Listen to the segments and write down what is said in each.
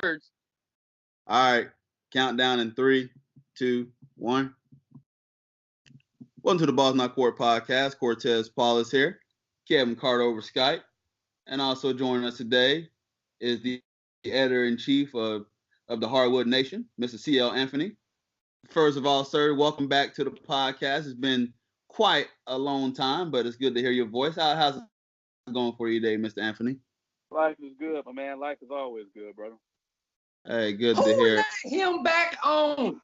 words. All right. Countdown in 3, 2, 1. Welcome to the Balls Not Court podcast. Cortez Paul is here. Kevin Carter over Skype. And also joining us today is the editor-in-chief of the Hardwood Nation, Mr. C.L. Anthony. First of all, sir, welcome back to the podcast. It's been quite a long time, but it's good to hear your voice. How's it going for you today, Mr. Anthony? Life is good, my man. Life is always good, brother. Hey, good Who to hear. let him back on?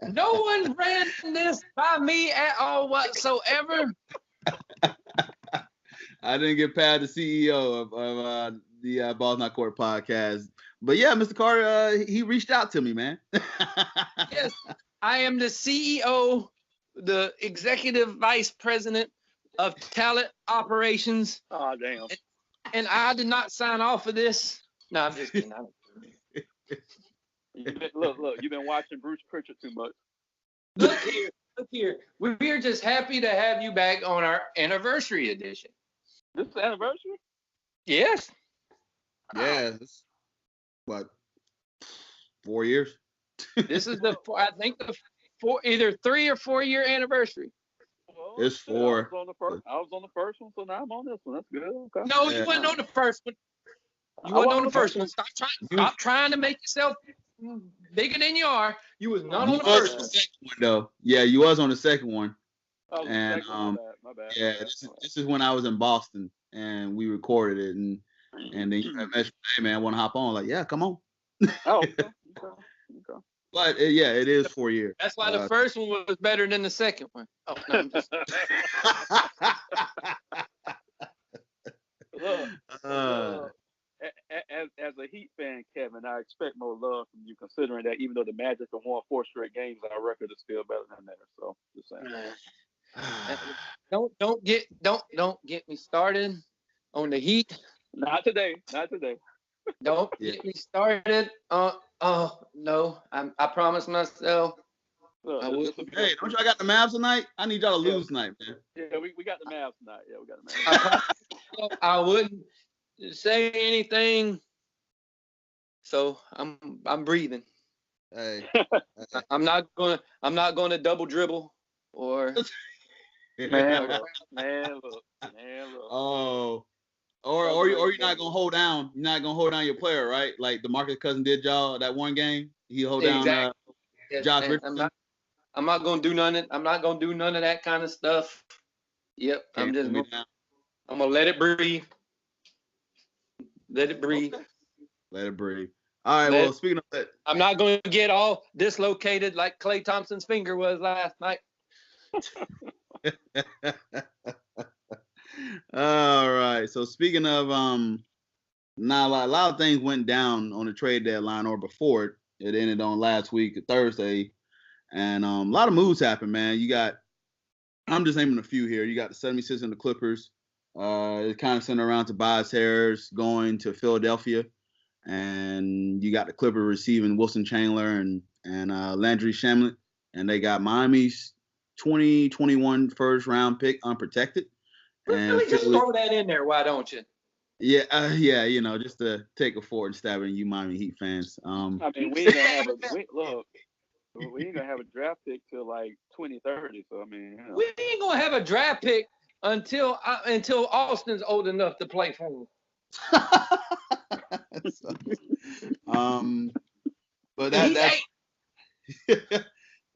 No one ran this by me at all whatsoever. I didn't get past the CEO of the Balls Not Court podcast. But yeah, Mr. Carter, he reached out to me, man. Yes, I am the CEO, the executive vice president of talent operations. Oh, damn. And I did not sign off for this. No, I'm just kidding. Look, you've been watching Bruce Pritchard too much. Look here. We're just happy to have you back on our anniversary edition. This is the anniversary? Yes. Yeah. What? 4 years? This is either 3 or 4 year anniversary. Well, It's 4. I was on the first one, so now I'm on this one. That's good. Okay. No, Yeah. you wasn't on the first one. You wasn't on the first one. Stop trying to make yourself bigger than you are. You was not on the first one. Second one though. Yeah, you was on the second one. Oh, And my bad. yeah, this is when I was in Boston and we recorded it, and then you had messaged, hey man, I want to hop on. Like, yeah, come on. Oh, okay. But yeah, it is 4 years. That's why the first one was better than the second one. Oh, no, I'm just... Look, as a Heat fan, Kevin, I expect more love from you, considering that even though the Magic have won 4 straight games, our record is still better than theirs. So, just saying. Don't get me started on the Heat. Not today. Don't get me started. No, I promised myself. Look, Hey, don't y'all got the Mavs tonight? I need y'all to lose tonight, man. Yeah, we got the Mavs tonight. Yeah, we got the Mavs. I wouldn't say anything, so I'm breathing. Hey, I'm not gonna double dribble or Man, look. Oh, or you're not gonna hold down. You're not gonna hold down your player, right? Like DeMarcus Cousins did y'all that one game. He hold down Josh Richardson. I'm not gonna do none of that kind of stuff. Yep, I'm gonna let it breathe. Let it breathe. Okay. Let it breathe. All right. Well, speaking of that, I'm not going to get all dislocated like Klay Thompson's finger was last night. All right. So speaking of now a lot of things went down on the trade deadline or before it. It ended on last week, Thursday, and a lot of moves happened, man. I'm just naming a few here. You got the 76ers and the Clippers. It kind of centered around Tobias Harris going to Philadelphia, and you got the Clippers receiving Wilson Chandler and Landry Shamet, and they got Miami's 2021 first round pick unprotected. Really, just throw that in there, why don't you? Yeah, just to take a forward stab at you Miami Heat fans. I mean, we ain't gonna have a draft pick till like 2030. So I mean, we ain't gonna have a draft pick until Austin's old enough to play for him. But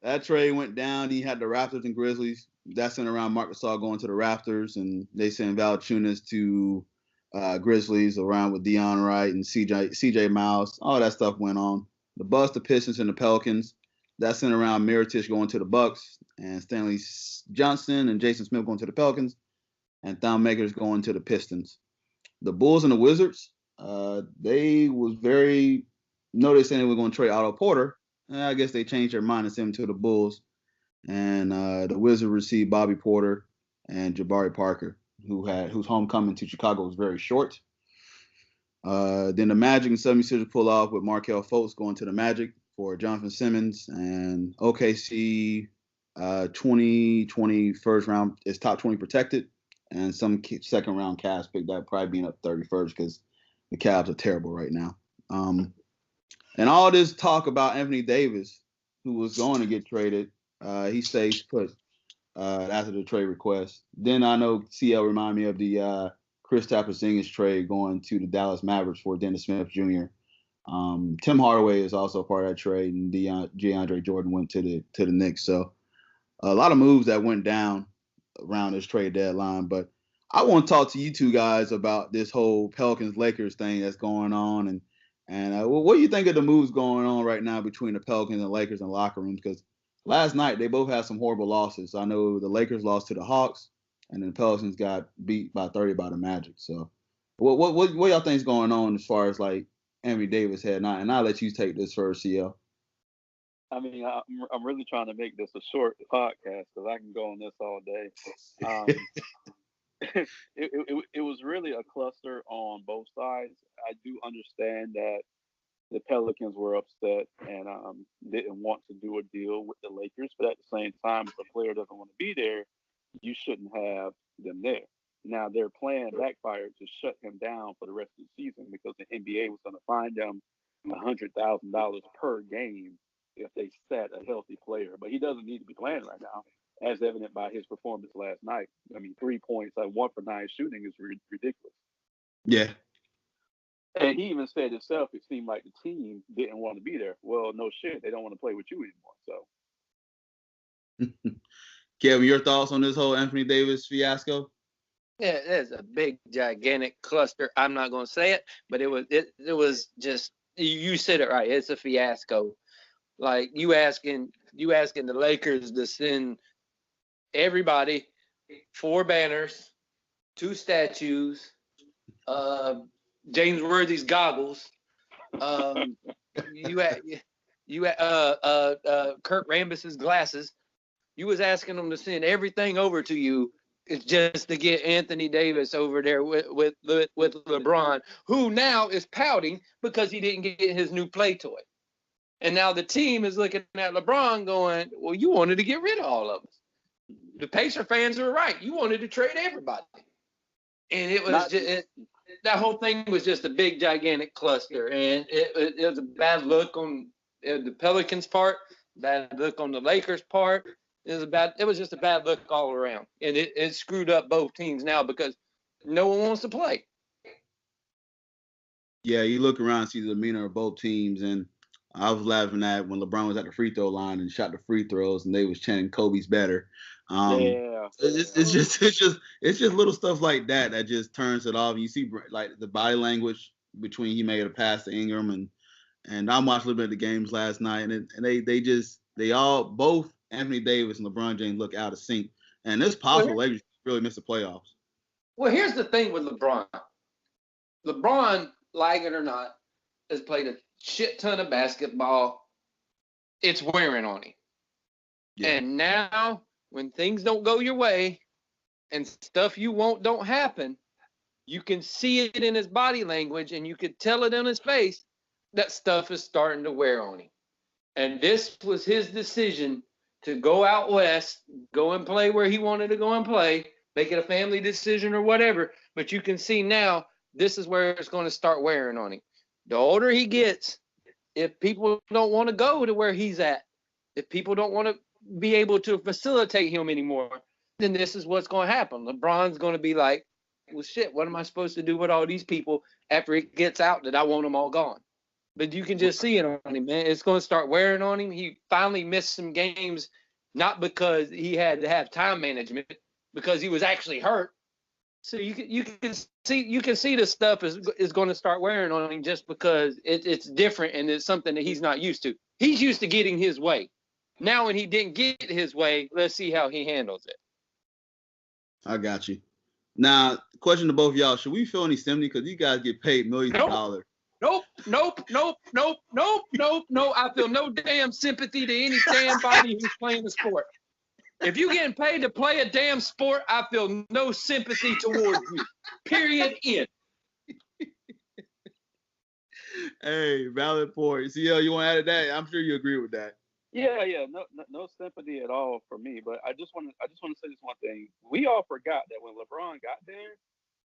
that trade went down. He had the Raptors and Grizzlies. That sent around Marc Gasol going to the Raptors, and they sent Valanciunas to Grizzlies around with Dion Wright and CJ Miles. All that stuff went on. The Bucks, the Pistons, and the Pelicans. That sent around Mirotic going to the Bucks, and Stanley Johnson and Jason Smith going to the Pelicans, and Thon Maker's going to the Pistons. The Bulls and the Wizards, they was very saying they were going to trade Otto Porter. I guess they changed their mind and sent him to the Bulls. And the Wizards received Bobby Porter and Jabari Parker, whose homecoming to Chicago was very short. Then the Magic and 76ers pull off with Markelle Fultz going to the Magic for Jonathan Simmons, and OKC 2020 first round is top 20 protected, and some second round Cavs pick that probably being up 31st because the Cavs are terrible right now. And all this talk about Anthony Davis, who was going to get traded, he stays put after the trade request. Then I know CL reminded me of the Kristaps Porzingis trade going to the Dallas Mavericks for Dennis Smith Jr. Tim Hardaway is also part of that trade, and DeAndre Jordan went to the Knicks. So a lot of moves that went down around this trade deadline. But I want to talk to you two guys about this whole Pelicans-Lakers thing that's going on, and what do you think of the moves going on right now between the Pelicans and Lakers in locker rooms? Because last night they both had some horrible losses. I know the Lakers lost to the Hawks, and then the Pelicans got beat by 30 by the Magic. So what y'all think's going on as far as like Anthony Davis head? And I'll let you take this first, CL. I mean, I'm really trying to make this a short podcast because I can go on this all day. It was really a cluster on both sides. I do understand that the Pelicans were upset and didn't want to do a deal with the Lakers, but at the same time, if a player doesn't want to be there, you shouldn't have them there. Now, their plan backfired to shut him down for the rest of the season because the NBA was going to fine them $100,000 per game if they sat a healthy player. But he doesn't need to be playing right now, as evident by his performance last night. I mean, 3 points, 1 for 9 shooting is ridiculous. Yeah. And he even said himself, it seemed like the team didn't want to be there. Well, no shit, they don't want to play with you anymore. So, Kevin, your thoughts on this whole Anthony Davis fiasco? Yeah, it's a big, gigantic cluster. I'm not going to say it, but it was just, you said it right. It's a fiasco. Like you asking the Lakers to send everybody 4 banners, 2 statues, James Worthy's goggles, Kurt Rambis's glasses. You was asking them to send everything over to you. It's just to get Anthony Davis over there with LeBron, who now is pouting because he didn't get his new play toy. And now the team is looking at LeBron going, well, you wanted to get rid of all of us. The Pacer fans were right. You wanted to trade everybody. And it was that whole thing was just a big, gigantic cluster. And it was a bad look on the Pelicans' part, bad look on the Lakers' part. It was just a bad look all around. And it screwed up both teams now because no one wants to play. Yeah, you look around and see the demeanor of both teams, and I was laughing at when LeBron was at the free throw line and shot the free throws, and they was chanting "Kobe's better." It's just little stuff like that just turns it off. You see like the body language between he made a pass to Ingram, and I watched a little bit of the games last night, and they all both Anthony Davis and LeBron James look out of sync, and it's possible Lakers really miss the playoffs. Well, here's the thing with LeBron. LeBron, like it or not, has played a shit ton of basketball. It's wearing on him. Yeah. And now, when things don't go your way and stuff you want don't happen, you can see it in his body language and you could tell it on his face that stuff is starting to wear on him. And this was his decision to go out west, go and play where he wanted to go and play, make it a family decision or whatever. But you can see now, this is where it's going to start wearing on him. The older he gets, if people don't want to go to where he's at, if people don't want to be able to facilitate him anymore, then this is what's going to happen. LeBron's going to be like, well, shit, what am I supposed to do with all these people after it gets out that I want them all gone? But you can just see it on him, man. It's going to start wearing on him. He finally missed some games, not because he had to have time management, because he was actually hurt. So you can see this stuff is going to start wearing on him just because it's different and it's something that he's not used to. He's used to getting his way. Now when he didn't get his way, let's see how he handles it. I got you. Now, question to both of y'all: should we feel any sympathy because you guys get paid millions of dollars? Nope. I feel no damn sympathy to any damn body who's playing the sport. If you're getting paid to play a damn sport, I feel no sympathy towards you. Period. End. Hey, valid point. CL, you want to add to that? I'm sure you agree with that. No sympathy at all for me. But I just want to say this one thing. We all forgot that when LeBron got there,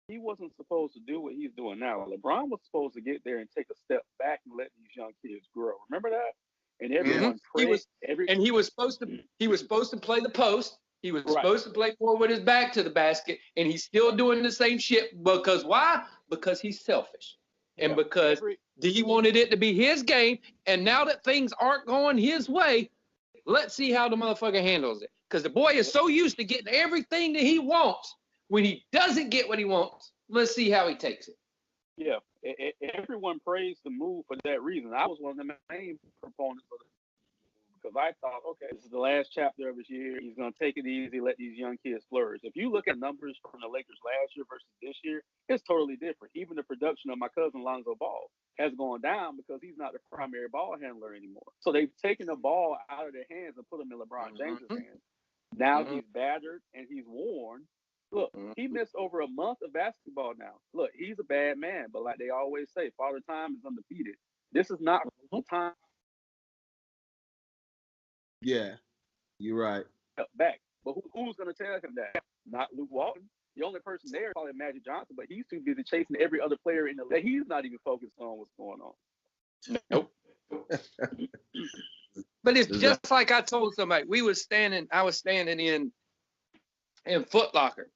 he wasn't supposed to do what he's doing now. LeBron was supposed to get there and take a step back and let these young kids grow. Remember that? And everyone prayed. He was supposed to play the post. He was supposed to play more with his back to the basket, and he's still doing the same shit. Because why? Because he's selfish, and because he wanted it to be his game. And now that things aren't going his way, let's see how the motherfucker handles it. Because the boy is so used to getting everything that he wants. When he doesn't get what he wants, let's see how he takes it. Yeah, everyone praised the move for that reason. I was one of the main proponents of it because I thought, okay, this is the last chapter of his year. He's going to take it easy, let these young kids flourish. If you look at numbers from the Lakers last year versus this year, it's totally different. Even the production of my cousin Lonzo Ball has gone down because he's not the primary ball handler anymore. So they've taken the ball out of their hands and put him in LeBron James' hands. Now he's battered and he's worn. Look, he missed over a month of basketball now. Look, he's a bad man, but like they always say, Father Time is undefeated. This is not time. Yeah, you're right. Back. But who's going to tell him that? Not Luke Walton. The only person there is probably Magic Johnson, but he's too busy chasing every other player in the league. He's not even focused on what's going on. Nope. But it's just like I told somebody. I was standing in Foot Locker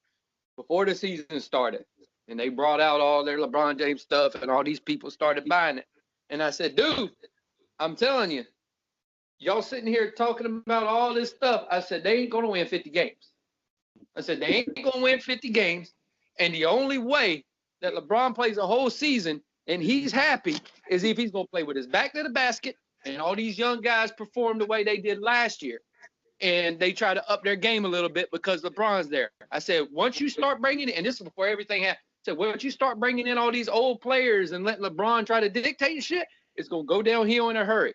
before the season started, and they brought out all their LeBron James stuff, and all these people started buying it. And I said, dude, I'm telling you, y'all sitting here talking about all this stuff. I said, they ain't going to win 50 games. I said, they ain't going to win 50 games. And the only way that LeBron plays a whole season and he's happy is if he's going to play with his back to the basket and all these young guys perform the way they did last year. And they try to up their game a little bit because LeBron's there. I said, once you start bringing it, and this is before everything happened, I said, once you start bringing in all these old players and letting LeBron try to dictate shit, it's going to go downhill in a hurry.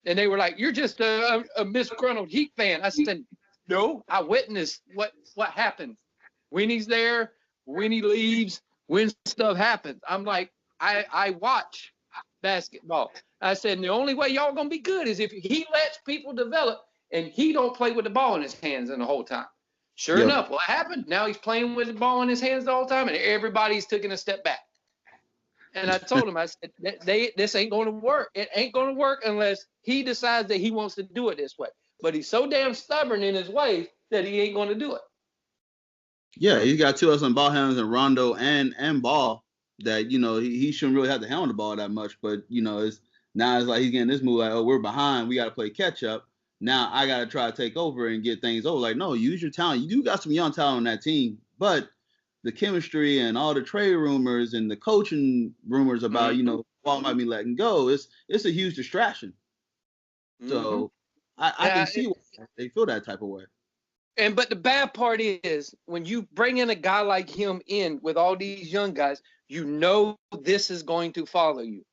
And they were like, you're just a misgruntled Heat fan. I said, no, I witnessed what happens. When he's there, when he leaves, when stuff happens. I'm like, I watch basketball. I said, and the only way y'all going to be good is if he lets people develop and he don't play with the ball in his hands in the whole time. Sure enough, what happened? Now he's playing with the ball in his hands the whole time, and everybody's taking a step back. And I told him, I said, this ain't going to work. It ain't going to work unless he decides that he wants to do it this way. But he's so damn stubborn in his ways that he ain't going to do it. Yeah, he's got two excellent ball handlers in Rondo and Ball that, he shouldn't really have to handle the ball that much. But, it's like he's getting this move like, oh, we're behind. We got to play catch up. Now I got to try to take over and get things over. Like, no, use your talent. You do got some young talent on that team. But the chemistry and all the trade rumors and the coaching rumors about, Ball might be letting go, it's a huge distraction. So I can see why they feel that type of way. But the bad part is when you bring in a guy like him in with all these young guys, this is going to follow you.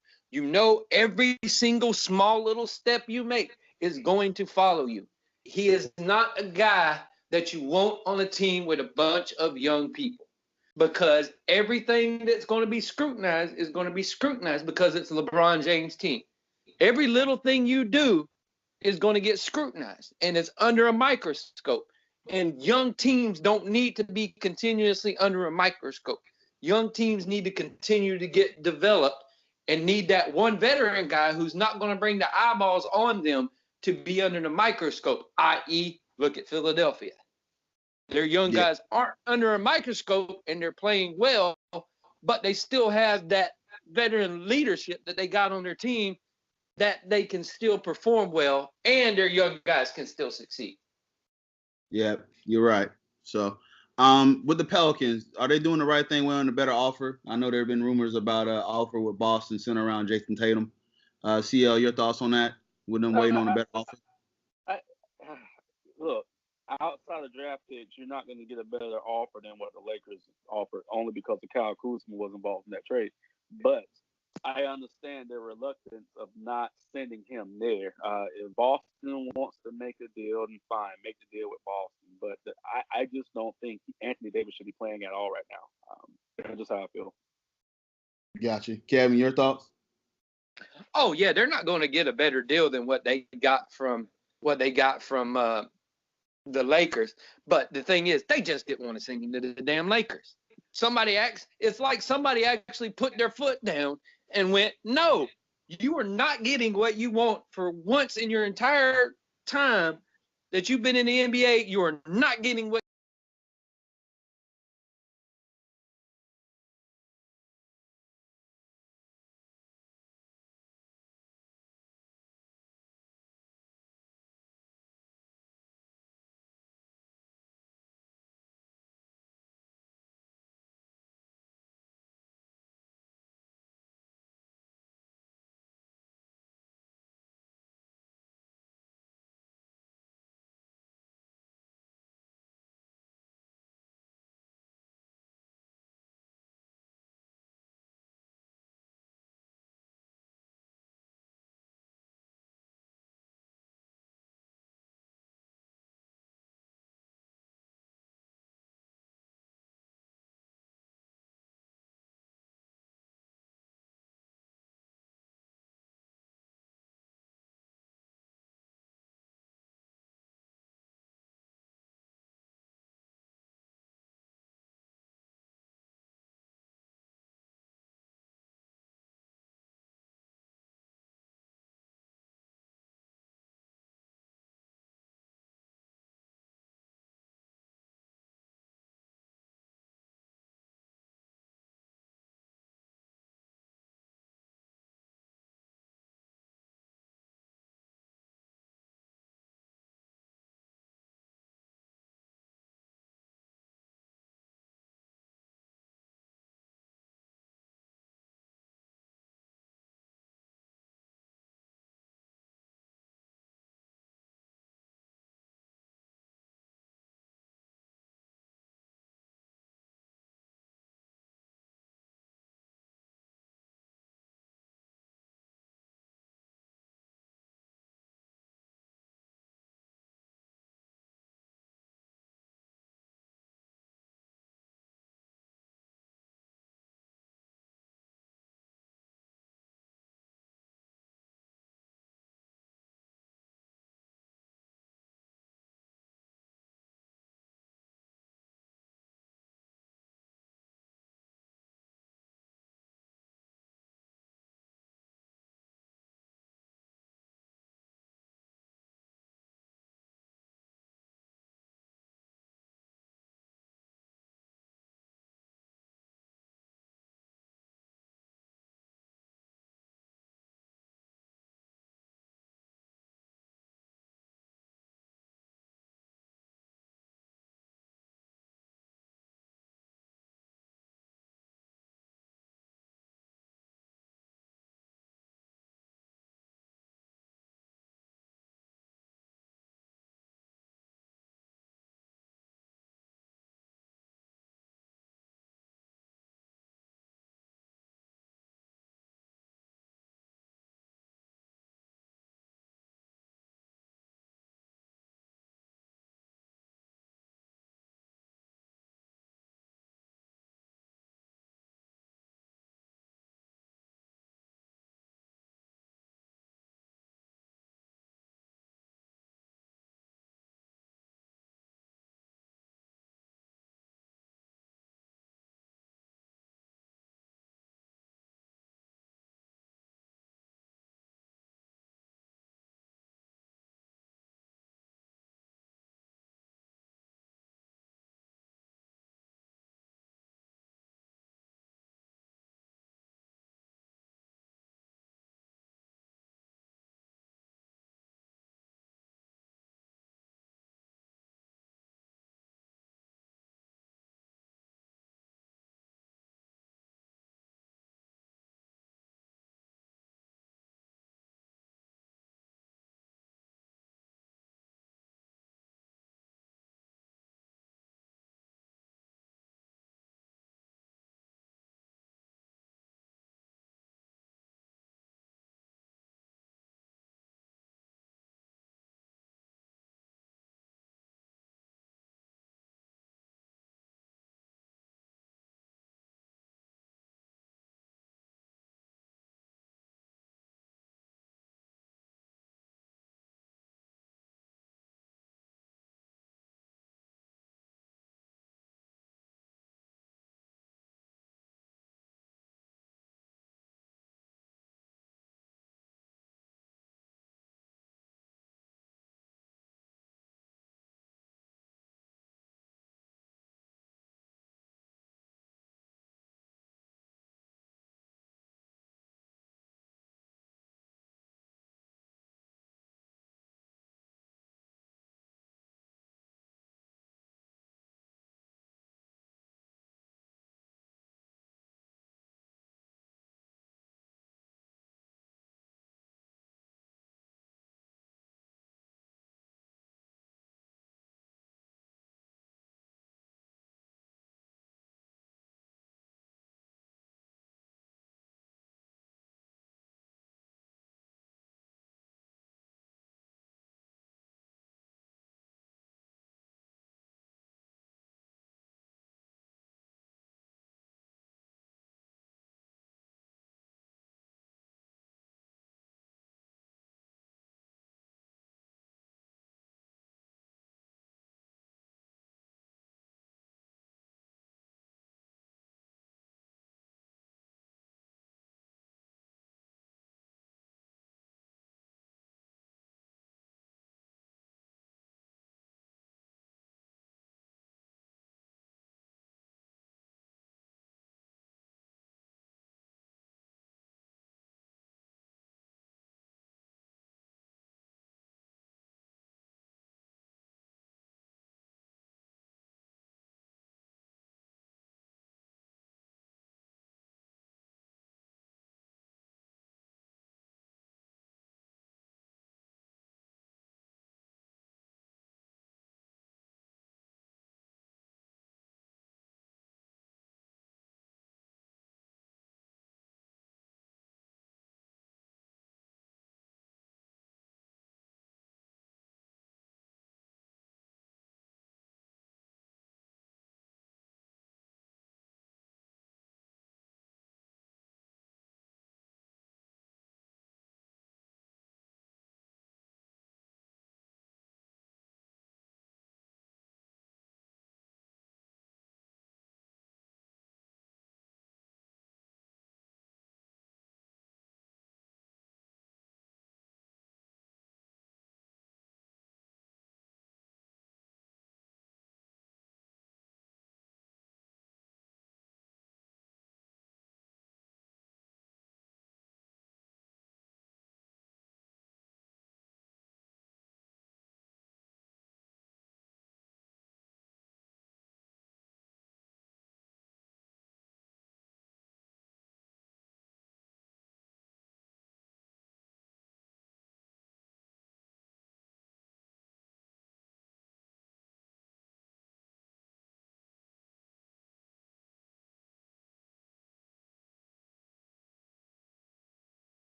Every single small little step you make is going to follow you. He is not a guy that you want on a team with a bunch of young people, because everything that's going to be scrutinized is going to be scrutinized because it's LeBron James' team. Every little thing you do is going to get scrutinized, and it's under a microscope. And young teams don't need to be continuously under a microscope. Young teams need to continue to get developed and need that one veteran guy who's not going to bring the eyeballs on them to be under the microscope, i.e., look at Philadelphia. Their young guys aren't under a microscope and they're playing well, but they still have that veteran leadership that they got on their team that they can still perform well and their young guys can still succeed. Yeah, you're right. So, with the Pelicans, are they doing the right thing? We're on a better offer. I know there have been rumors about an offer with Boston centered around Jason Tatum. CL, your thoughts on that? With them waiting on a better offer? Look, outside of draft picks, you're not going to get a better offer than what the Lakers offered, only because of Kyle Kuzma was involved in that trade. But I understand their reluctance of not sending him there. If Boston wants to make a deal, then fine, make the deal with Boston. But I just don't think Anthony Davis should be playing at all right now. That's just how I feel. Gotcha. Kevin, your thoughts? Oh yeah, they're not going to get a better deal than what they got from the Lakers. But the thing is, they just didn't want to send him to the damn Lakers. It's like somebody actually put their foot down and went, no, you are not getting what you want for once in your entire time that you've been in the NBA. You are not getting what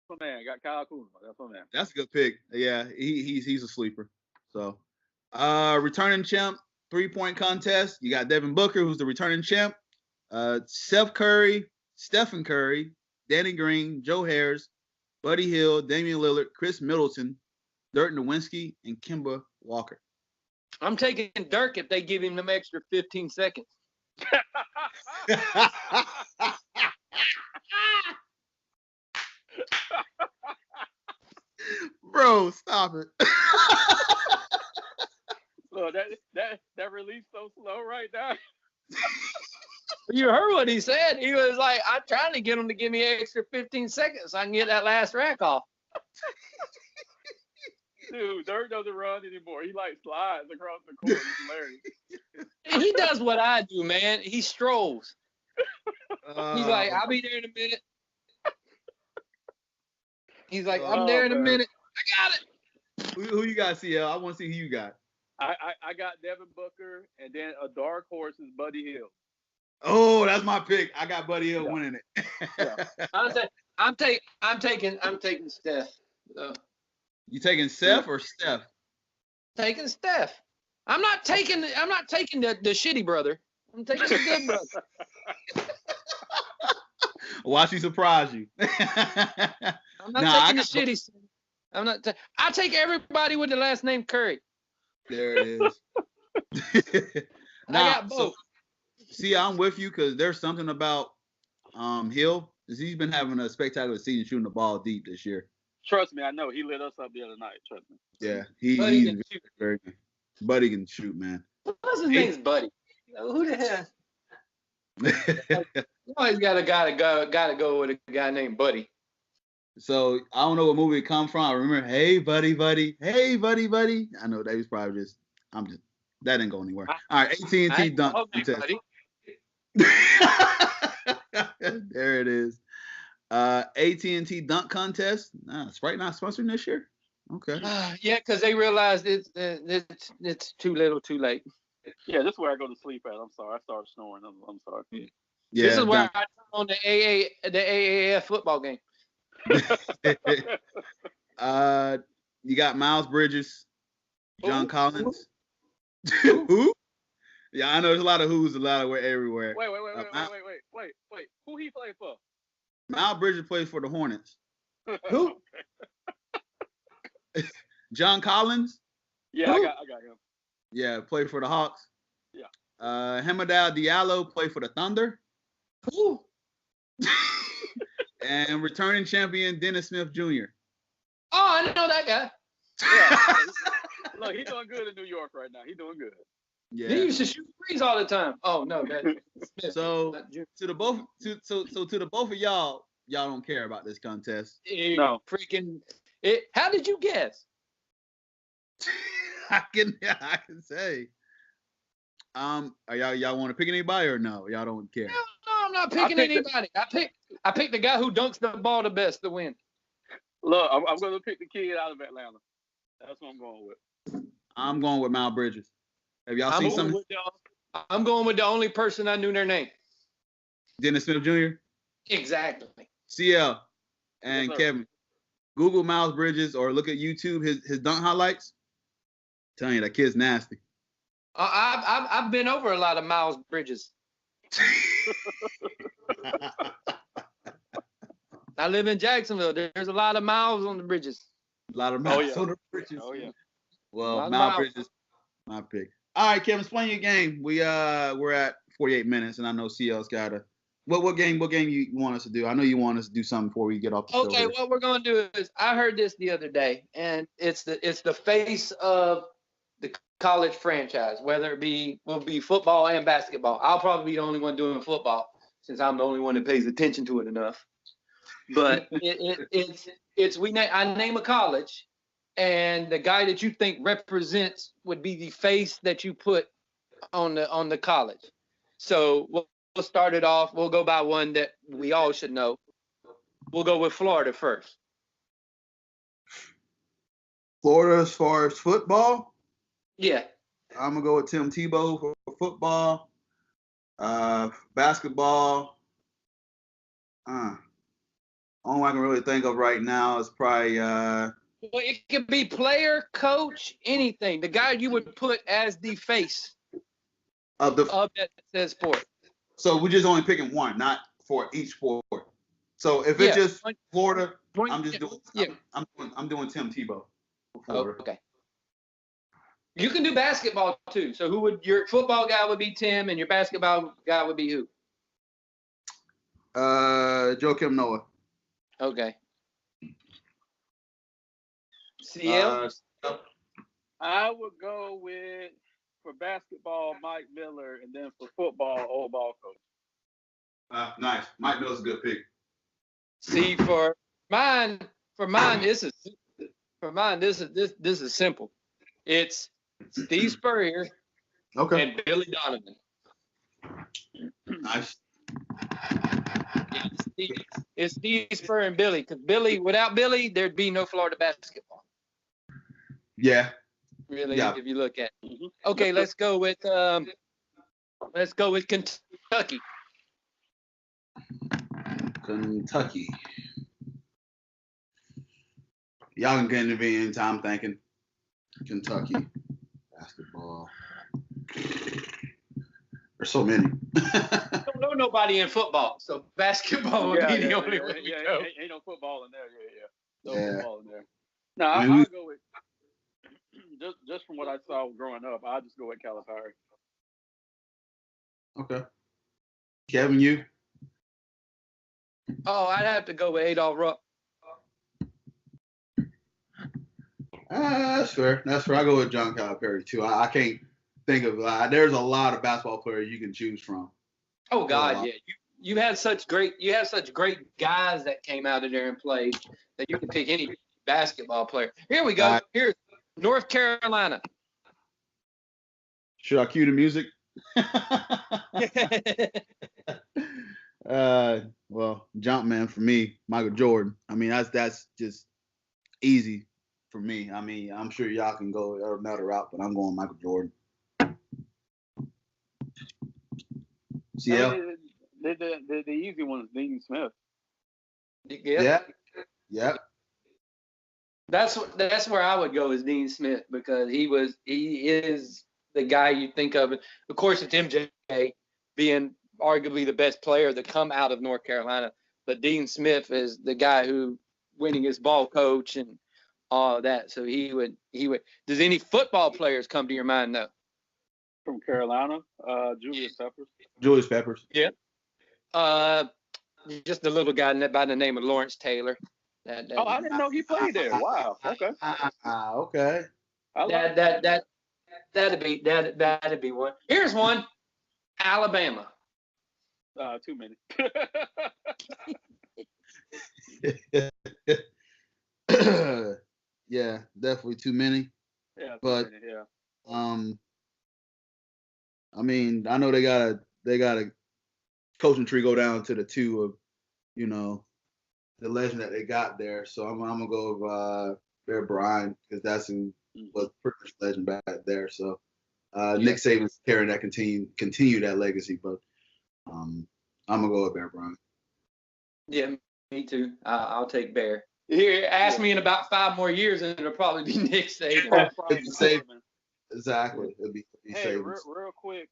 my man. Got Kyle Kuzma. That's my man. That's a good pick. Yeah, he's a sleeper. So, returning champ, 3-point contest. You got Devin Booker, who's the returning champ. Stephen Curry, Danny Green, Joe Harris, Buddy Hield, Damian Lillard, Chris Middleton, Dirk Nowitzki, and Kemba Walker. I'm taking Dirk if they give him them extra 15 seconds. Bro, stop it. Look, that release so slow right now. You heard what he said. He was like, I'm trying to get him to give me an extra 15 seconds so I can get that last rack off. Dude, Dirk doesn't run anymore. He like slides across the court. It's hilarious. He does what I do, man. He strolls. He's like, I'll be there in a minute. He's like, I'm there in a minute. I got it. Who you got, CL? I want to see who you got. I got Devin Booker, and then a dark horse is Buddy Hield. Oh, that's my pick. I got Buddy Hield winning it. I'm taking Steph. You taking Steph or Steph? Taking Steph. I'm not taking the shitty brother. I'm taking the good brother. Watch he surprise you. I'm not taking the shitty. I'm not. I take everybody with the last name Curry. There it is. I got both. See, I'm with you because there's something about Hill. He's been having a spectacular season shooting the ball deep this year. Trust me, I know. He lit us up the other night. Trust me. Yeah, he's very good. Buddy can shoot, man. What's his name's Buddy? Who the hell? You always gotta go with a guy named Buddy. So I don't know what movie it come from. I remember, hey buddy, buddy, hey buddy, buddy. I know that was probably that didn't go anywhere. All right, AT&T dunk contest. There it is. AT&T dunk contest. Sprite not sponsoring this year. Okay. Yeah, because they realized it's too little, too late. Yeah, this is where I go to sleep at. I'm sorry, I started snoring. I'm sorry. Yeah, this is where I turn on the AAF football game. You got Miles Bridges, John Collins. Who? Yeah, I know there's a lot of who's, a lot of everywhere. Wait. Who he play for? Miles Bridges plays for the Hornets. Who? John Collins. Yeah, I got him. Yeah, played for the Hawks. Yeah. Hamadou Diallo played for the Thunder. Who? And returning champion Dennis Smith Jr. Oh, I know that guy. Yeah. Look, he's doing good in New York right now. He's doing good. Yeah. He used to shoot threes all the time. Oh no, Smith. So to the both of y'all don't care about this contest. No. Freaking it. How did you guess? I can say. Are y'all want to pick anybody or no? Y'all don't care. No, I'm not picking anybody. I picked the guy who dunks the ball the best to win. Look, I'm going to pick the kid out of Atlanta. That's what I'm going with. I'm going with Miles Bridges. Have y'all seen something? I'm going with the only person I knew their name. Dennis Smith Jr. Exactly. CL and Kevin, Google Miles Bridges or look at YouTube his dunk highlights. I'm telling you, that kid's nasty. I've been over a lot of Miles Bridges. I live in Jacksonville. There's a lot of miles on the bridges. A lot of miles on the bridges. Oh yeah. Well, Miles Bridges, my pick. All right, Kevin, explain your game. We're at 48 minutes, and I know CL's got a. What game you want us to do? I know you want us to do something before we get off the show. Okay, what we're gonna do is I heard this the other day, and it's the face of the college franchise, whether will be football and basketball. I'll probably be the only one doing football since I'm the only one that pays attention to it enough. But I name a college, and the guy that you think represents would be the face that you put on the college. So we'll start it off. We'll go by one that we all should know. We'll go with Florida first. Florida as far as football? Yeah. I'm going to go with Tim Tebow for football. Basketball. only one I can really think of right now is probably Well, it could be player, coach, anything. The guy you would put as the face of that said sport. So we're just only picking one, not for each sport. So if it's just Florida, I'm just doing. Yeah. I'm doing Tim Tebow for Florida. Oh, okay. You can do basketball too. So who would your football guy would be Tim, and your basketball guy would be who? Joakim Noah. Okay. CL? I would go with, for basketball, Mike Miller, and then for football, old ball coach. Nice. Mike Miller's a good pick. See, for mine, this is simple. It's Steve Spurrier and Billy Donovan. Nice. It's Steve Spurrier and Billy, because without Billy, there'd be no Florida basketball. Yeah. Really, if you look at it. Okay, let's go with Kentucky. Kentucky. Y'all can get into any time thinking. Kentucky basketball. There's so many. I don't know nobody in football, so basketball would be the only way we go. Ain't no football in there. No football in there. No, I'll go with just from what I saw growing up. I'll just go with Calipari. Okay. Kevin, you? Oh, I'd have to go with Adolph Rupp. That's fair. I go with John Calipari too. I can't think of. There's a lot of basketball players you can choose from. Oh God, yeah. You have such great guys that came out of there and played that you can pick any basketball player. Here we go. Here's North Carolina. Should I cue the music? Well, jump man for me, Michael Jordan. I mean, that's just easy for me. I mean, I'm sure y'all can go another route, but I'm going Michael Jordan. CL? The easy one is Dean Smith. Yeah. That's where I would go, is Dean Smith, because he is the guy you think of. Of course, it's MJ being arguably the best player to come out of North Carolina, but Dean Smith is the guy who winning his ball coach and all of that. So he would. Does any football players come to your mind though? From Carolina, Julius Peppers. Julius Peppers. Yeah. Just a little guy by the name of Lawrence Taylor. I didn't know he played there. Wow. Okay. Okay. That'd be one. Here's one. Alabama. Too many. Yeah, definitely too many. Yeah, but many, yeah. I mean, I know they got a coaching tree go down to the two of, the legend that they got there. So I'm gonna go with Bear Bryant, because was pretty much legend back there. So Nick Saban's carrying that continue that legacy, but I'm gonna go with Bear Bryant. Yeah, me too. I'll take Bear. Here, ask me in about 5 more years, and it'll probably be Nick Saban. Exactly. It'll be hey, Saban. real quick,